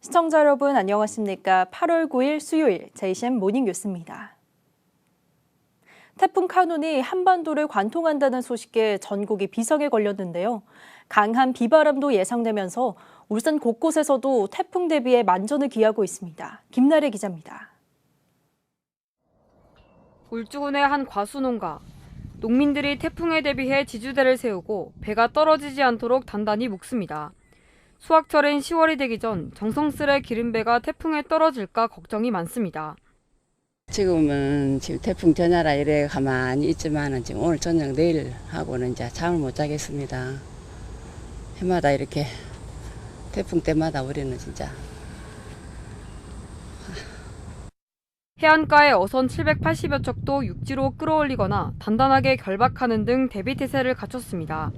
시청자 여러분 안녕하십니까? 8월 9일 수요일 JCM 모닝 뉴스입니다. 태풍 카눈이 한반도를 관통한다는 소식에 전국이 비상에 걸렸는데요. 강한 비바람도 예상되면서 울산 곳곳에서도 태풍 대비에 만전을 기하고 있습니다. 김나래 기자입니다. 울주군의 한 과수농가. 농민들이 태풍에 대비해 지주대를 세우고 배가 떨어지지 않도록 단단히 묶습니다. 수확철인 10월이 되기 전 정성스레 기른 배가 태풍에 떨어질까 걱정이 많습니다. 지금 태풍 전야라 이래 가만히 있지만은 지금 오늘 저녁 내일 하고는 이제 잠을 못 자겠습니다. 해마다 이렇게 태풍 때마다 우리는 진짜. 해안가의 어선 780여 척도 육지로 끌어올리거나 단단하게 결박하는 등 대비태세를 갖췄습니다.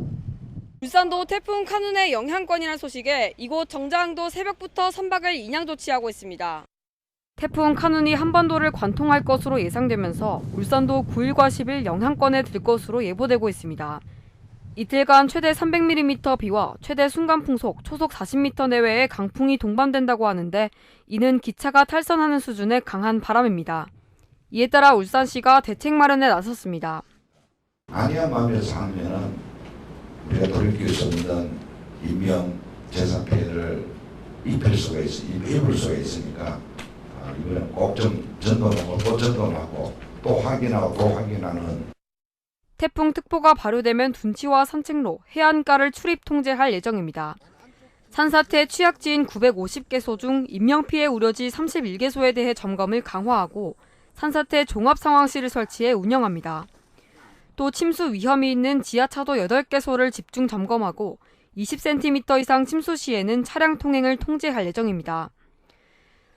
울산도 태풍 카눈의 영향권이라는 소식에 이곳 정자항도 새벽부터 선박을 인양 조치하고 있습니다. 태풍 카눈이 한반도를 관통할 것으로 예상되면서 울산도 9일과 10일 영향권에 들 것으로 예보되고 있습니다. 이틀간 최대 300mm 비와 최대 순간풍속 초속 40m 내외의 강풍이 동반된다고 하는데 이는 기차가 탈선하는 수준의 강한 바람입니다. 이에 따라 울산시가 대책 마련에 나섰습니다. 아니한 마음에서 하면은 우리가 돌이킬 수 없는 인명 재산 피해를 입을 수가 있으니까 이번엔 꼭 좀 점검하고 또 점검하고 또 확인하고 또 확인하는. 태풍 특보가 발효되면 둔치와 산책로, 해안가를 출입 통제할 예정입니다. 산사태 취약지인 950개소 중 인명피해 우려지 31개소에 대해 점검을 강화하고 산사태 종합상황실을 설치해 운영합니다. 또 침수 위험이 있는 지하차도 8개소를 집중 점검하고 20cm 이상 침수 시에는 차량 통행을 통제할 예정입니다.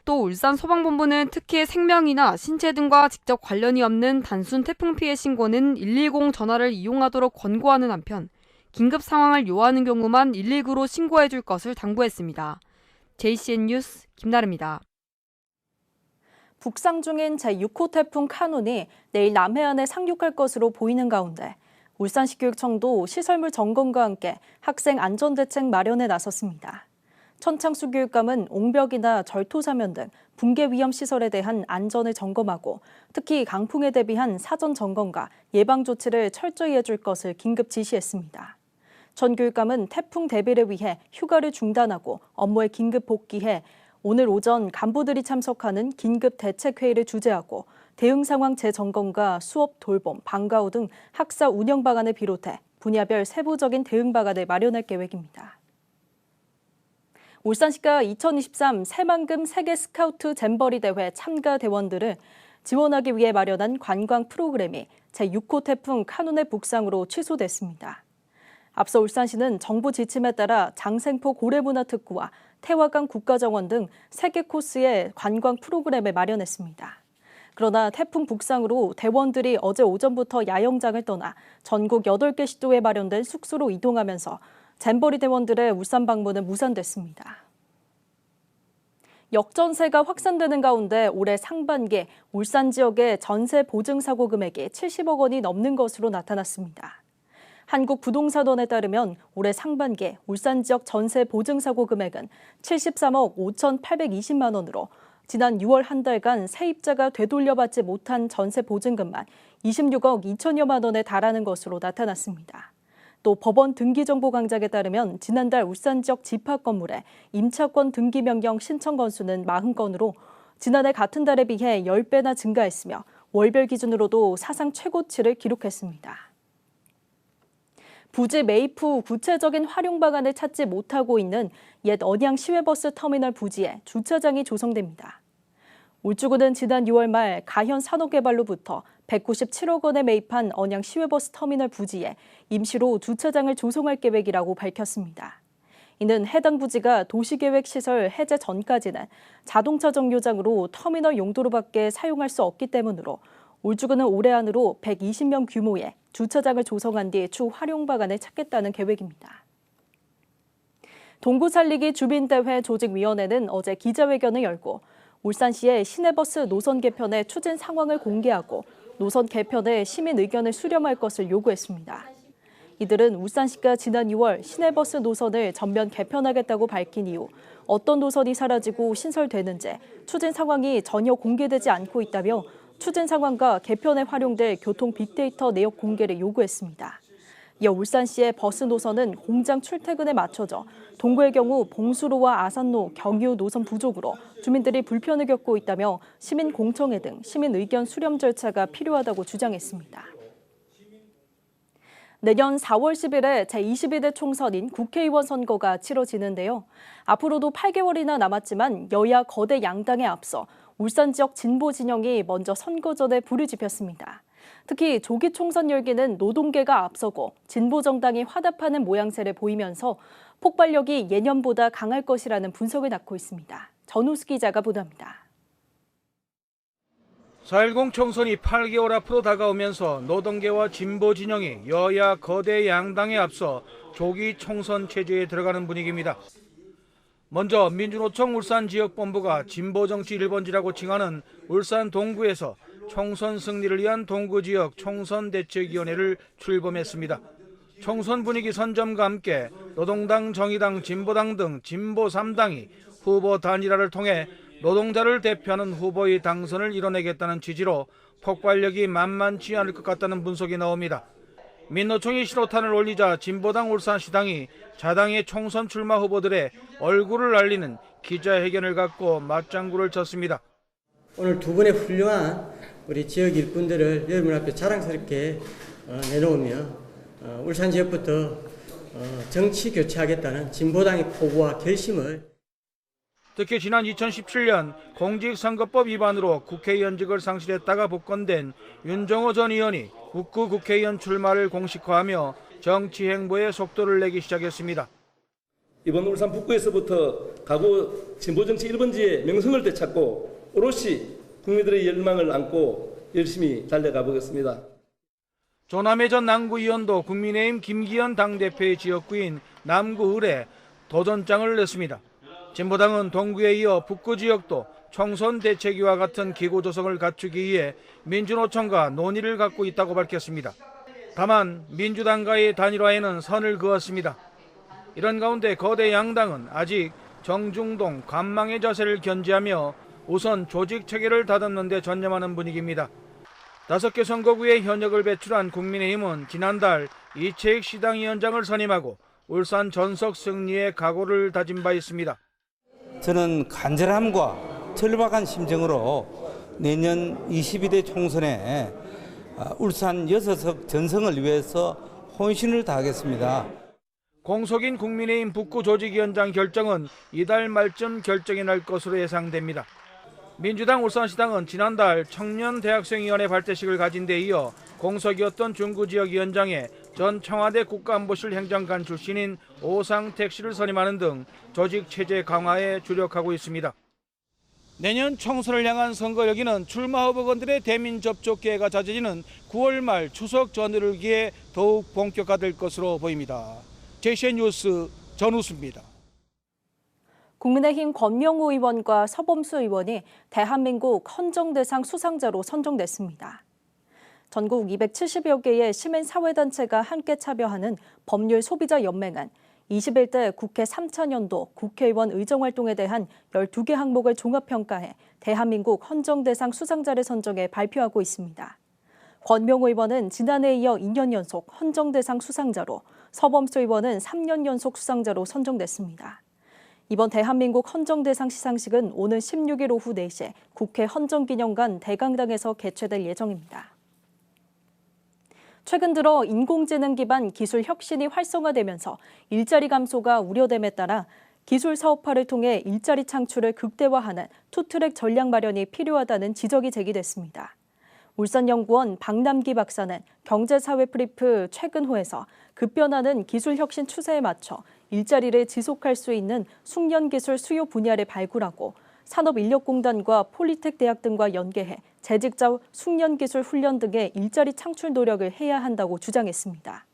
또 울산 소방본부는 특히 생명이나 신체 등과 직접 관련이 없는 단순 태풍 피해 신고는 110 전화를 이용하도록 권고하는 한편 긴급 상황을 요하는 경우만 119로 신고해 줄 것을 당부했습니다. JCN 뉴스 김나래입니다. 북상 중인 제6호 태풍 카눈이 내일 남해안에 상륙할 것으로 보이는 가운데 울산시 교육청도 시설물 점검과 함께 학생 안전대책 마련에 나섰습니다. 천창수 교육감은 옹벽이나 절토사면 등 붕괴 위험 시설에 대한 안전을 점검하고 특히 강풍에 대비한 사전 점검과 예방 조치를 철저히 해줄 것을 긴급 지시했습니다. 전 교육감은 태풍 대비를 위해 휴가를 중단하고 업무에 긴급 복귀해 오늘 오전 간부들이 참석하는 긴급 대책회의를 주재하고 대응 상황 재점검과 수업 돌봄, 방과후 등 학사 운영 방안을 비롯해 분야별 세부적인 대응 방안을 마련할 계획입니다. 울산시가 2023 새만금 세계 스카우트 잼버리 대회 참가 대원들을 지원하기 위해 마련한 관광 프로그램이 제6호 태풍 카눈의 북상으로 취소됐습니다. 앞서 울산시는 정부 지침에 따라 장생포 고래문화특구와 태화강 국가정원 등 3개 코스의 관광 프로그램을 마련했습니다. 그러나 태풍 북상으로 대원들이 어제 오전부터 야영장을 떠나 전국 8개 시도에 마련된 숙소로 이동하면서 잼버리 대원들의 울산 방문은 무산됐습니다. 역전세가 확산되는 가운데 올해 상반기 울산 지역의 전세 보증 사고 금액이 70억 원이 넘는 것으로 나타났습니다. 한국부동산원에 따르면 올해 상반기 울산 지역 전세 보증 사고 금액은 73억 5,820만 원으로 지난 6월 한 달간 세입자가 되돌려받지 못한 전세 보증금만 26억 2천여만 원에 달하는 것으로 나타났습니다. 또 법원 등기정보 강작에 따르면 지난달 울산 지역 집합 건물의 임차권 등기 명령 신청 건수는 40건으로 지난해 같은 달에 비해 10배나 증가했으며 월별 기준으로도 사상 최고치를 기록했습니다. 부지 매입 후 구체적인 활용 방안을 찾지 못하고 있는 옛 언양 시외버스 터미널 부지에 주차장이 조성됩니다. 울주군은 지난 6월 말 가현 산업개발로부터 197억 원에 매입한 언양 시외버스 터미널 부지에 임시로 주차장을 조성할 계획이라고 밝혔습니다. 이는 해당 부지가 도시계획시설 해제 전까지는 자동차 정류장으로 터미널 용도로밖에 사용할 수 없기 때문으로 울주군은 올해 안으로 120명 규모의 주차장을 조성한 뒤 추후 활용 방안을 찾겠다는 계획입니다. 동구 살리기 주민대회 조직위원회는 어제 기자회견을 열고 울산시의 시내버스 노선 개편의 추진 상황을 공개하고 노선 개편에 시민 의견을 수렴할 것을 요구했습니다. 이들은 울산시가 지난 2월 시내버스 노선을 전면 개편하겠다고 밝힌 이후 어떤 노선이 사라지고 신설되는지 추진 상황이 전혀 공개되지 않고 있다며 추진 상황과 개편에 활용될 교통 빅데이터 내역 공개를 요구했습니다. 이어 울산시의 버스 노선은 공장 출퇴근에 맞춰져 동구의 경우 봉수로와 아산로, 경유 노선 부족으로 주민들이 불편을 겪고 있다며 시민 공청회 등 시민 의견 수렴 절차가 필요하다고 주장했습니다. 내년 4월 10일에 제22대 총선인 국회의원 선거가 치러지는데요. 앞으로도 8개월이나 남았지만 여야 거대 양당에 앞서 울산 지역 진보 진영이 먼저 선거 전에 불을 지폈습니다. 특히 조기 총선 열기는 노동계가 앞서고 진보 정당이 화답하는 모양새를 보이면서 폭발력이 예년보다 강할 것이라는 분석을 낳고 있습니다. 전우수 기자가 보도합니다. 4.10 총선이 8개월 앞으로 다가오면서 노동계와 진보 진영이 여야 거대 양당에 앞서 조기 총선 체제에 들어가는 분위기입니다. 먼저 민주노총 울산지역본부가 진보정치 1번지라고 칭하는 울산 동구에서 총선 승리를 위한 동구지역 총선대책위원회를 출범했습니다. 총선 분위기 선점과 함께 노동당, 정의당, 진보당 등 진보 3당이 후보 단일화를 통해 노동자를 대표하는 후보의 당선을 이뤄내겠다는 취지로 폭발력이 만만치 않을 것 같다는 분석이 나옵니다. 민노총이 신호탄을 올리자 진보당 울산시당이 자당의 총선 출마 후보들의 얼굴을 알리는 기자회견을 갖고 맞장구를 쳤습니다. 오늘 두 분의 훌륭한 우리 지역 일꾼들을 여러분 앞에 자랑스럽게 내놓으며 울산 지역부터 정치 교체하겠다는 진보당의 포부와 결심을 특히 지난 2017년 공직선거법 위반으로 국회의원직을 상실했다가 복권된 윤정호 전 의원이 북구 국회의원 출마를 공식화하며 정치 행보에 속도를 내기 시작했습니다. 이번 울산 북구에서부터 가구 진보정치 1번지의 명성을 되찾고 오롯이 국민들의 열망을 안고 열심히 달려가 보겠습니다. 조남의 전 남구의원도 국민의힘 김기현 당대표의 지역구인 남구을에 도전장을 냈습니다. 진보당은 동구에 이어 북구 지역도 총선 대책위와 같은 기구 조성을 갖추기 위해 민주노총과 논의를 갖고 있다고 밝혔습니다. 다만 민주당과의 단일화에는 선을 그었습니다. 이런 가운데 거대 양당은 아직 정중동, 관망의 자세를 견지하며 우선 조직 체계를 다듬는 데 전념하는 분위기입니다. 5개 선거구에 현역을 배출한 국민의힘은 지난달 이채익 시당위원장을 선임하고 울산 전석 승리의 각오를 다진 바 있습니다. 저는 간절함과 절박한 심정으로 내년 22대 총선에 울산 6석 전성을 위해서 혼신을 다하겠습니다. 공석인 국민의힘 북구 조직위원장 결정은 이달 말쯤 결정이 날 것으로 예상됩니다. 민주당 울산시당은 지난달 청년대학생위원회 발대식을 가진 데 이어 공석이었던 중구지역위원장에 전 청와대 국가안보실 행정관 출신인 오상택 씨를 선임하는 등 조직체제 강화에 주력하고 있습니다. 내년 총선을 향한 선거 열기는 출마 후보군들의 대민 접촉 기회가 잦아지는 9월 말 추석 전후를 기해 더욱 본격화될 것으로 보입니다. JCN 뉴스 전우수입니다. 국민의힘 권명호 의원과 서범수 의원이 대한민국 헌정대상 수상자로 선정됐습니다. 전국 270여 개의 시민사회단체가 함께 참여하는 법률 소비자 연맹은 21대 국회 3차년도 국회의원 의정활동에 대한 12개 항목을 종합평가해 대한민국 헌정대상 수상자를 선정해 발표하고 있습니다. 권명호 의원은 지난해에 이어 2년 연속 헌정대상 수상자로, 서범수 의원은 3년 연속 수상자로 선정됐습니다. 이번 대한민국 헌정대상 시상식은 오는 16일 오후 4시에 국회 헌정기념관 대강당에서 개최될 예정입니다. 최근 들어 인공지능 기반 기술 혁신이 활성화되면서 일자리 감소가 우려됨에 따라 기술 사업화를 통해 일자리 창출을 극대화하는 투트랙 전략 마련이 필요하다는 지적이 제기됐습니다. 울산연구원 박남기 박사는 경제사회 브리프 최근호에서 급변하는 기술 혁신 추세에 맞춰 일자리를 지속할 수 있는 숙련기술 수요 분야를 발굴하고 산업인력공단과 폴리텍 대학 등과 연계해 재직자 숙련기술 훈련 등의 일자리 창출 노력을 해야 한다고 주장했습니다.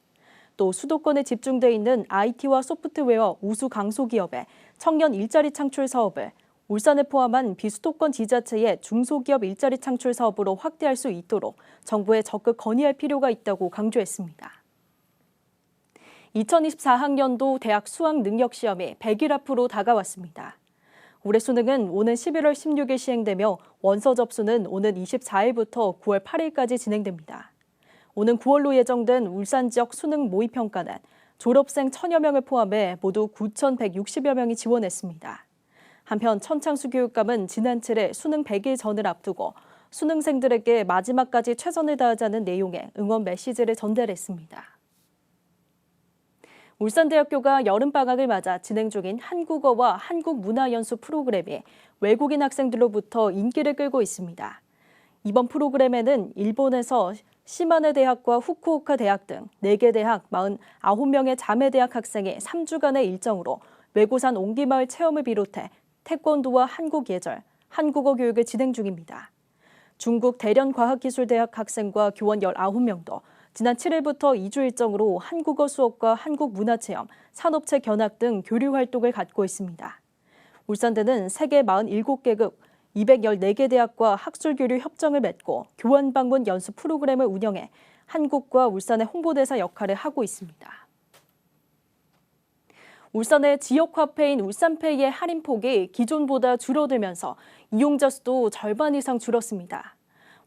또 수도권에 집중돼 있는 IT와 소프트웨어 우수 강소기업의 청년 일자리 창출 사업을 울산을 포함한 비수도권 지자체의 중소기업 일자리 창출 사업으로 확대할 수 있도록 정부에 적극 건의할 필요가 있다고 강조했습니다. 2024학년도 대학 수학 능력 시험이 100일 앞으로 다가왔습니다. 올해 수능은 오는 11월 16일 시행되며 원서 접수는 오는 24일부터 9월 8일까지 진행됩니다. 오는 9월로 예정된 울산 지역 수능 모의평가는 졸업생 1000여 명을 포함해 모두 9,160여 명이 지원했습니다. 한편 천창수 교육감은 지난 7일 수능 100일 전을 앞두고 수능생들에게 마지막까지 최선을 다하자는 내용의 응원 메시지를 전달했습니다. 울산대학교가 여름방학을 맞아 진행 중인 한국어와 한국문화연수 프로그램이 외국인 학생들로부터 인기를 끌고 있습니다. 이번 프로그램에는 일본에서 시마네 대학과 후쿠오카 대학 등 4개 대학 49명의 자매대학 학생이 3주간의 일정으로 외고산 옹기마을 체험을 비롯해 태권도와 한국 예절, 한국어 교육을 진행 중입니다. 중국 대련과학기술대학 학생과 교원 19명도 지난 7일부터 2주 일정으로 한국어 수업과 한국 문화체험, 산업체 견학 등 교류 활동을 갖고 있습니다. 울산대는 세계 47개국 214개 대학과 학술교류 협정을 맺고 교환 방문 연수 프로그램을 운영해 한국과 울산의 홍보대사 역할을 하고 있습니다. 울산의 지역화폐인 울산페이의 할인폭이 기존보다 줄어들면서 이용자 수도 절반 이상 줄었습니다.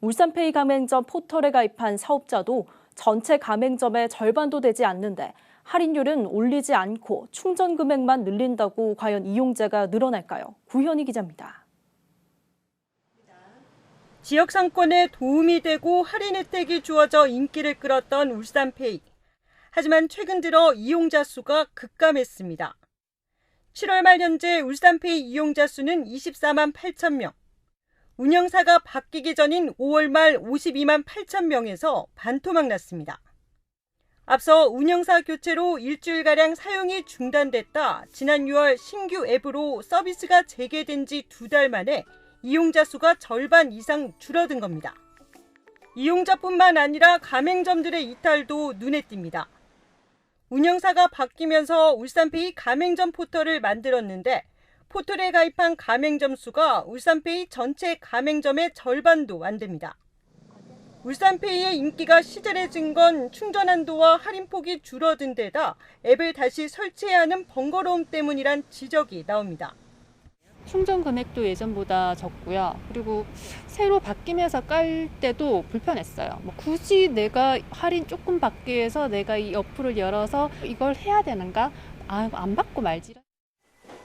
울산페이 가맹점 포털에 가입한 사업자도 전체 가맹점의 절반도 되지 않는데 할인율은 올리지 않고 충전 금액만 늘린다고 과연 이용자가 늘어날까요? 구현희 기자입니다. 지역 상권에 도움이 되고 할인 혜택이 주어져 인기를 끌었던 울산페이. 하지만 최근 들어 이용자 수가 급감했습니다. 7월 말 현재 울산페이 이용자 수는 24만 8천 명. 운영사가 바뀌기 전인 5월 말 52만 8천 명에서 반토막 났습니다. 앞서 운영사 교체로 일주일가량 사용이 중단됐다 지난 6월 신규 앱으로 서비스가 재개된 지 2달 만에 이용자 수가 절반 이상 줄어든 겁니다. 이용자뿐만 아니라 가맹점들의 이탈도 눈에 띕니다. 운영사가 바뀌면서 울산페이 가맹점 포털을 만들었는데 포털에 가입한 가맹점 수가 울산페이 전체 가맹점의 절반도 안 됩니다. 울산페이의 인기가 시들해진 건 충전 한도와 할인폭이 줄어든 데다 앱을 다시 설치해야 하는 번거로움 때문이란 지적이 나옵니다. 충전 금액도 예전보다 적고요. 그리고 새로 바뀌면서 깔 때도 불편했어요. 굳이 내가 할인 조금 받기 위해서 내가 이 어플을 열어서 이걸 해야 되는가? 안 받고 말지.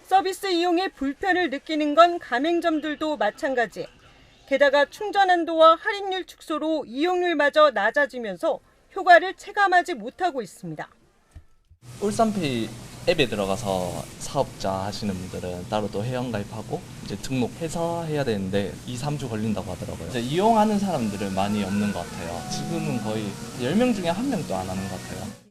서비스 이용에 불편을 느끼는 건 가맹점들도 마찬가지. 게다가 충전 한도와 할인율 축소로 이용률마저 낮아지면서 효과를 체감하지 못하고 있습니다. 울산페이 앱에 들어가서 사업자 하시는 분들은 따로 또 회원가입하고 이제 등록해서 해야 되는데 2-3주 걸린다고 하더라고요. 이제 이용하는 사람들은 많이 없는 것 같아요. 지금은 거의 10명 중에 1명도 안 하는 것 같아요.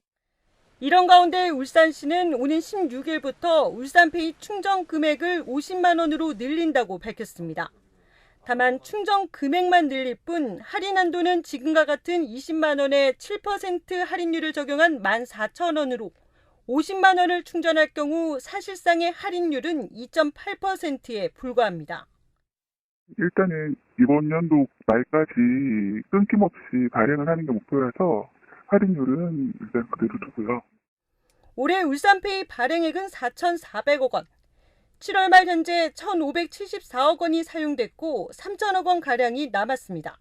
이런 가운데 울산시는 오는 16일부터 울산페이 충전 금액을 50만 원으로 늘린다고 밝혔습니다. 다만 충전 금액만 늘릴 뿐 할인 한도는 지금과 같은 20만 원에 7% 할인율을 적용한 14,000원으로 50만 원을 충전할 경우 사실상의 할인율은 2.8%에 불과합니다. 일단은 이번 연도 말까지 끊김없이 발행을 하는 게 목표라서 할인율은 일단 그대로 두고요. 올해 울산페이 발행액은 4,400억 원. 7월 말 현재 1,574억 원이 사용됐고 3,000억 원 가량이 남았습니다.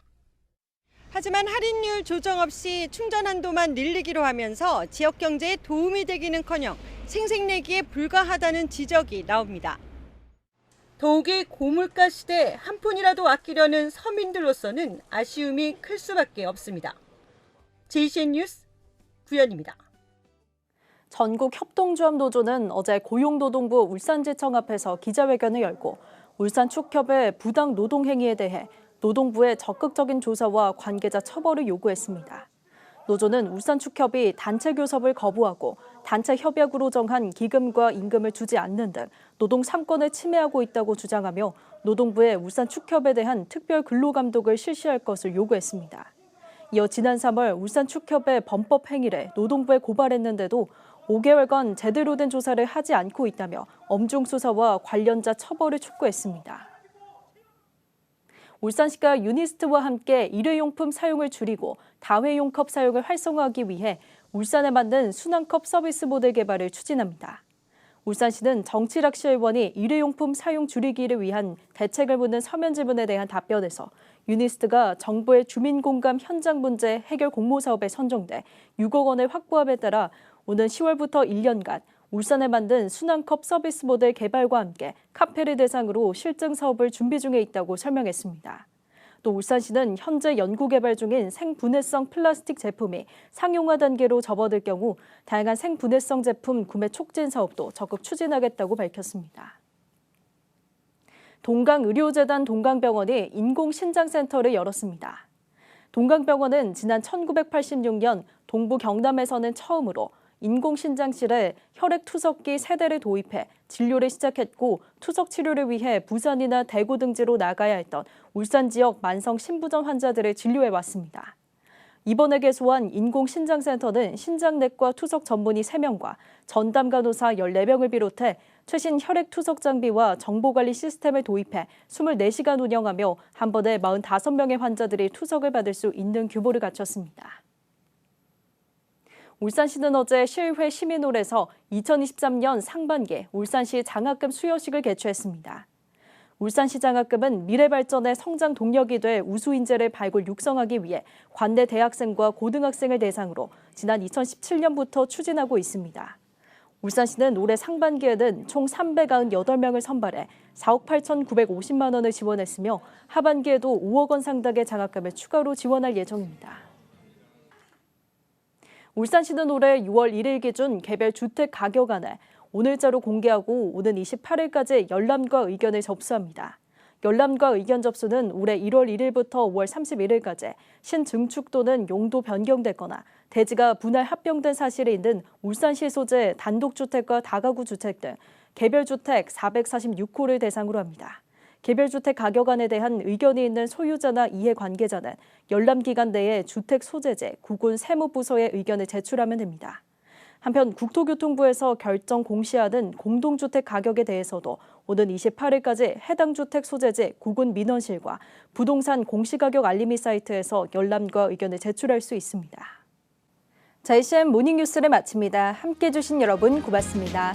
하지만 할인율 조정 없이 충전 한도만 늘리기로 하면서 지역 경제에 도움이 되기는커녕 생색내기에 불과하다는 지적이 나옵니다. 더욱이 고물가 시대 한 푼이라도 아끼려는 서민들로서는 아쉬움이 클 수밖에 없습니다. JCN 뉴스 구현입니다. 전국협동조합노조는 어제 고용노동부 울산지청 앞에서 기자회견을 열고 울산축협의 부당 노동행위에 대해 노동부의 적극적인 조사와 관계자 처벌을 요구했습니다. 노조는 울산축협이 단체 교섭을 거부하고 단체 협약으로 정한 기금과 임금을 주지 않는 등 노동 3권을 침해하고 있다고 주장하며 노동부에 울산축협에 대한 특별 근로감독을 실시할 것을 요구했습니다. 이어 지난 3월 울산축협의 범법 행위를 노동부에 고발했는데도 5개월간 제대로 된 조사를 하지 않고 있다며 엄중 수사와 관련자 처벌을 촉구했습니다. 울산시가 유니스트와 함께 일회용품 사용을 줄이고 다회용 컵 사용을 활성화하기 위해 울산에 맞는 순환컵 서비스 모델 개발을 추진합니다. 울산시는 정치락 시의원이 일회용품 사용 줄이기를 위한 대책을 묻는 서면 질문에 대한 답변에서 유니스트가 정부의 주민공감 현장 문제 해결 공모사업에 선정돼 6억 원을 확보함에 따라 오는 10월부터 1년간 울산에 만든 순환컵 서비스 모델 개발과 함께 카페를 대상으로 실증 사업을 준비 중에 있다고 설명했습니다. 또 울산시는 현재 연구개발 중인 생분해성 플라스틱 제품이 상용화 단계로 접어들 경우 다양한 생분해성 제품 구매 촉진 사업도 적극 추진하겠다고 밝혔습니다. 동강의료재단 동강병원이 인공신장센터를 열었습니다. 동강병원은 지난 1986년 동부 경남에서는 처음으로 인공신장실에 혈액투석기 3대를 도입해 진료를 시작했고 투석 치료를 위해 부산이나 대구 등지로 나가야 했던 울산 지역 만성 신부전 환자들을 진료해왔습니다. 이번에 개소한 인공신장센터는 신장내과 투석 전문의 3명과 전담 간호사 14명을 비롯해 최신 혈액투석 장비와 정보관리 시스템을 도입해 24시간 운영하며 한 번에 45명의 환자들이 투석을 받을 수 있는 규모를 갖췄습니다. 울산시는 어제 시의회 시민홀에서 2023년 상반기 울산시 장학금 수여식을 개최했습니다. 울산시 장학금은 미래발전의 성장 동력이 돼 우수인재를 발굴 육성하기 위해 관내 대학생과 고등학생을 대상으로 지난 2017년부터 추진하고 있습니다. 울산시는 올해 상반기에는 총 398명을 선발해 4억 8,950만 원을 지원했으며 하반기에도 5억 원 상당의 장학금을 추가로 지원할 예정입니다. 울산시는 올해 6월 1일 기준 개별 주택 가격안을 오늘자로 공개하고 오는 28일까지 열람과 의견을 접수합니다. 열람과 의견 접수는 올해 1월 1일부터 5월 31일까지 신증축 또는 용도 변경됐거나 대지가 분할 합병된 사실이 있는 울산시 소재 단독주택과 다가구 주택 등 개별주택 446호를 대상으로 합니다. 개별주택 가격안에 대한 의견이 있는 소유자나 이해관계자는 열람기간 내에 주택 소재재, 구군 세무부서에 의견을 제출하면 됩니다. 한편 국토교통부에서 결정 공시하는 공동주택 가격에 대해서도 오는 28일까지 해당 주택 소재재, 구군 민원실과 부동산 공시가격 알림이 사이트에서 열람과 의견을 제출할 수 있습니다. 자, ICM 모닝뉴스를 마칩니다. 함께해 주신 여러분 고맙습니다.